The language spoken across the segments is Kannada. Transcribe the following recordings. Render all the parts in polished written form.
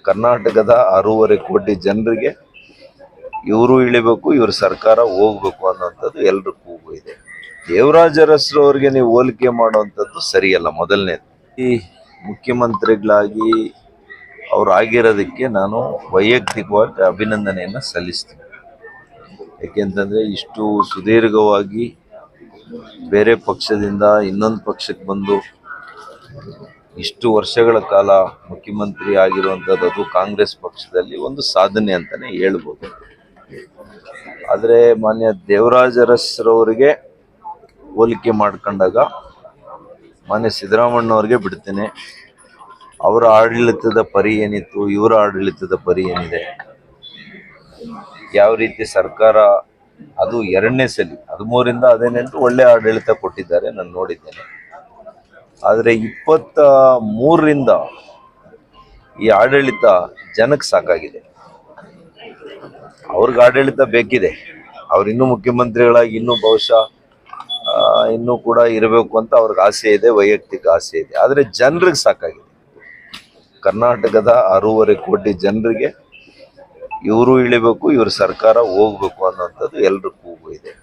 ಕರ್ನಾಟಕದ 6.5 ಕೋಟಿ ಜನರಿಗೆ ಇವರು ಇಳಿಬೇಕು, ಇವ್ರ ಸರ್ಕಾರ ಹೋಗ್ಬೇಕು ಅನ್ನೋಂಥದ್ದು ಎಲ್ಲರ ಕೂಗು ಇದೆ. ದೇವರಾಜ ಅರಸ್ರವ್ರಿಗೆ ನೀವು ಹೋಲಿಕೆ ಮಾಡುವಂಥದ್ದು ಸರಿಯಲ್ಲ. ಮೊದಲನೇದು, ಈ ಮುಖ್ಯಮಂತ್ರಿಗಳಾಗಿ ಅವ್ರು ಆಗಿರೋದಕ್ಕೆ ನಾನು ವೈಯಕ್ತಿಕವಾಗಿ ಅಭಿನಂದನೆಯನ್ನು ಸಲ್ಲಿಸ್ತೀನಿ. ಯಾಕೆಂತಂದರೆ ಇಷ್ಟು ಸುದೀರ್ಘವಾಗಿ ಬೇರೆ ಪಕ್ಷದಿಂದ ಇನ್ನೊಂದು ಪಕ್ಷಕ್ಕೆ ಬಂದು ಇಷ್ಟು ವರ್ಷಗಳ ಕಾಲ ಮುಖ್ಯಮಂತ್ರಿ ಆಗಿರುವಂಥದ್ದು ಅದು ಕಾಂಗ್ರೆಸ್ ಪಕ್ಷದಲ್ಲಿ ಒಂದು ಸಾಧನೆ ಅಂತಲೇ ಹೇಳ್ಬೋದು. ಆದರೆ ಮಾನ್ಯ ದೇವರಾಜ ಅರಸ್ರವರಿಗೆ ಹೋಲಿಕೆ ಮಾಡ್ಕೊಂಡಾಗ ಮಾನ್ಯ ಸಿದ್ದರಾಮಣ್ಣವ್ರಿಗೆ ಬಿಡ್ತೇನೆ. ಅವರ ಆಡಳಿತದ ಪರಿ ಏನಿತ್ತು, ಇವರ ಆಡಳಿತದ ಪರಿ ಏನಿದೆ, ಯಾವ ರೀತಿ ಸರ್ಕಾರ ಅದು 2ನೇ ಸಲ 13ರಿಂದ 18 ಒಳ್ಳೆ ಆಡಳಿತ ಕೊಟ್ಟಿದ್ದಾರೆ, ನಾನು ನೋಡಿದ್ದೇನೆ. ಆದರೆ 23ರಿಂದ ಈ ಆಡಳಿತ ಜನಕ್ಕೆ ಸಾಕಾಗಿದೆ. ಅವ್ರಿಗೆ ಆಡಳಿತ ಬೇಕಿದೆ, ಅವ್ರು ಇನ್ನೂ ಮುಖ್ಯಮಂತ್ರಿಗಳಾಗಿ ಇನ್ನೂ ಬಹುಶಃ ಇನ್ನೂ ಕೂಡ ಇರಬೇಕು ಅಂತ ಅವ್ರಿಗೆ ಆಸೆ ಇದೆ, ವೈಯಕ್ತಿಕ ಆಸೆ ಇದೆ. ಆದರೆ ಜನರಿಗೆ ಸಾಕಾಗಿದೆ. ಕರ್ನಾಟಕದ 6.5 ಕೋಟಿ ಜನರಿಗೆ ಇವರು ಇಳಿಬೇಕು, ಇವ್ರ ಸರ್ಕಾರ ಹೋಗ್ಬೇಕು ಅನ್ನೋಂಥದ್ದು ಎಲ್ಲರ ಕೂಗು ಇದೆ.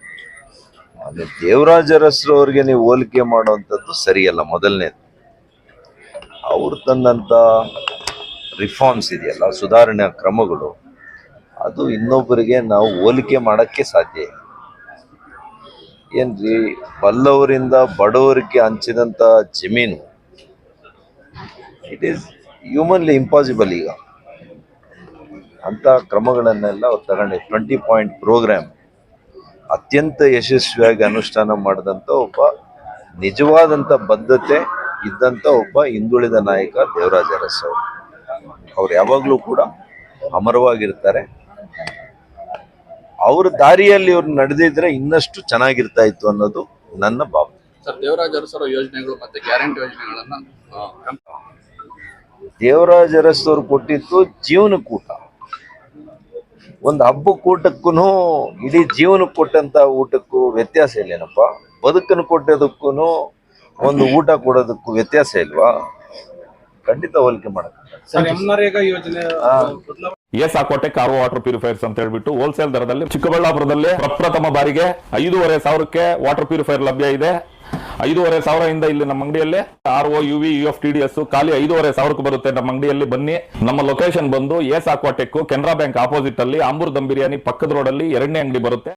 ಅದೇ ದೇವರಾಜ ಅರಸ್ರವ್ರಿಗೆ ನೀವು ಹೋಲಿಕೆ ಮಾಡುವಂಥದ್ದು ಸರಿಯಲ್ಲ. ಮೊದಲನೇದು, ಅವ್ರು ತಂದಂಥ ರಿಫಾರ್ಮ್ಸ್ ಇದೆಯಲ್ಲ, ಸುಧಾರಣಾ ಕ್ರಮಗಳು, ಅದು ಇನ್ನೊಬ್ಬರಿಗೆ ನಾವು ಹೋಲಿಕೆ ಮಾಡೋಕ್ಕೆ ಸಾಧ್ಯ ಇಲ್ಲ. ಏನ್ರಿ, ಬಲ್ಲವರಿಂದ ಬಡವರಿಗೆ ಹಂಚಿದಂಥ ಜಮೀನು ಇಟ್ ಈಸ್ ಹ್ಯೂಮನ್ಲಿ ಇಂಪಾಸಿಬಲ್. ಈಗ ಅಂಥ ಕ್ರಮಗಳನ್ನೆಲ್ಲ ಅವ್ರು ತಗೊಂಡು 20 ಪಾಯಿಂಟ್ ಪ್ರೋಗ್ರಾಮ್ ಅತ್ಯಂತ ಯಶಸ್ವಿಯಾಗಿ ಅನುಷ್ಠಾನ ಮಾಡಿದಂಥ ಒಬ್ಬ ನಿಜವಾದಂಥ ಬದ್ಧತೆ ಇದ್ದಂಥ ಒಬ್ಬ ಹಿಂದುಳಿದ ನಾಯಕ ದೇವರಾಜ ಅರಸ್ ಅವರು. ಅವ್ರು ಯಾವಾಗಲೂ ಕೂಡ ಅಮರವಾಗಿರ್ತಾರೆ. ಅವ್ರ ದಾರಿಯಲ್ಲಿ ಇವ್ರು ನಡೆದಿದ್ರೆ ಇನ್ನಷ್ಟು ಚೆನ್ನಾಗಿರ್ತಾ ಇತ್ತು ಅನ್ನೋದು ನನ್ನ ಭಾವನೆ. ಸರ್, ದೇವರಾಜ ಅರಸರ ಯೋಜನೆಗಳು ಮತ್ತೆ ಗ್ಯಾರಂಟಿ ಯೋಜನೆಗಳನ್ನ ದೇವರಾಜ ಅರಸ್ ಅವ್ರು ಕೊಟ್ಟಿದ್ದು ಜೀವನಕ್ಕೂಟ. ಒಂದು ಹಬ್ಬಕ್ಕೂಟಕ್ಕೂ ಇಡೀ ಜೀವನಕ್ಕೆ ಕೊಟ್ಟಂತ ಊಟಕ್ಕೂ ವ್ಯತ್ಯಾಸ ಇಲ್ಲೇನಪ್ಪ? ಬದುಕನ್ನು ಕೊಟ್ಟೋದಕ್ಕೂ ಒಂದು ಊಟ ಕೊಡೋದಕ್ಕೂ ವ್ಯತ್ಯಾಸ ಇಲ್ವಾ? ಖಂಡಿತ ಹೋಲಿಕೆ ಮಾಡಕ್ಕೆ. ಏಸಾಕೋಟೆ ಕಾರ್ ವಾಟರ್ ಪ್ಯೂರಿಫೈರ್ಸ್ ಅಂತ ಹೇಳ್ಬಿಟ್ಟು ಹೋಲ್ಸೇಲ್ ದರದಲ್ಲಿ ಚಿಕ್ಕಬಳ್ಳಾಪುರದಲ್ಲಿ ಪ್ರಪ್ರಥಮ ಬಾರಿಗೆ 5,500ಕ್ಕೆ ವಾಟರ್ ಪ್ಯೂರಿಫೈರ್ ಲಭ್ಯ ಇದೆ. 5,500 ಇಲ್ಲಿ ನಮ್ಮ ಅಂಗಡಿಯಲ್ಲಿ RO UV UF TDS ಖಾಲಿ 5,500ಕ್ಕೆ ಬರುತ್ತೆ. ನಮ್ಮ ಅಂಗಡಿಯಲ್ಲಿ ಬನ್ನಿ. ನಮ್ಮ ಲೊಕೇಶನ್ ಬಂದು ಏಸಾಕೋಟೆಕ್ ಕೆನರಾ ಬ್ಯಾಂಕ್ ಆಪೋಸಿಟ್ ಅಲ್ಲಿ ಆಂಬೂರ್ ದಮ್ ಬಿರಿಯಾನಿ ಪಕ್ಕದ ರೋಡ್ ಅಲ್ಲಿ 2ನೇ ಅಂಗಡಿ ಬರುತ್ತೆ.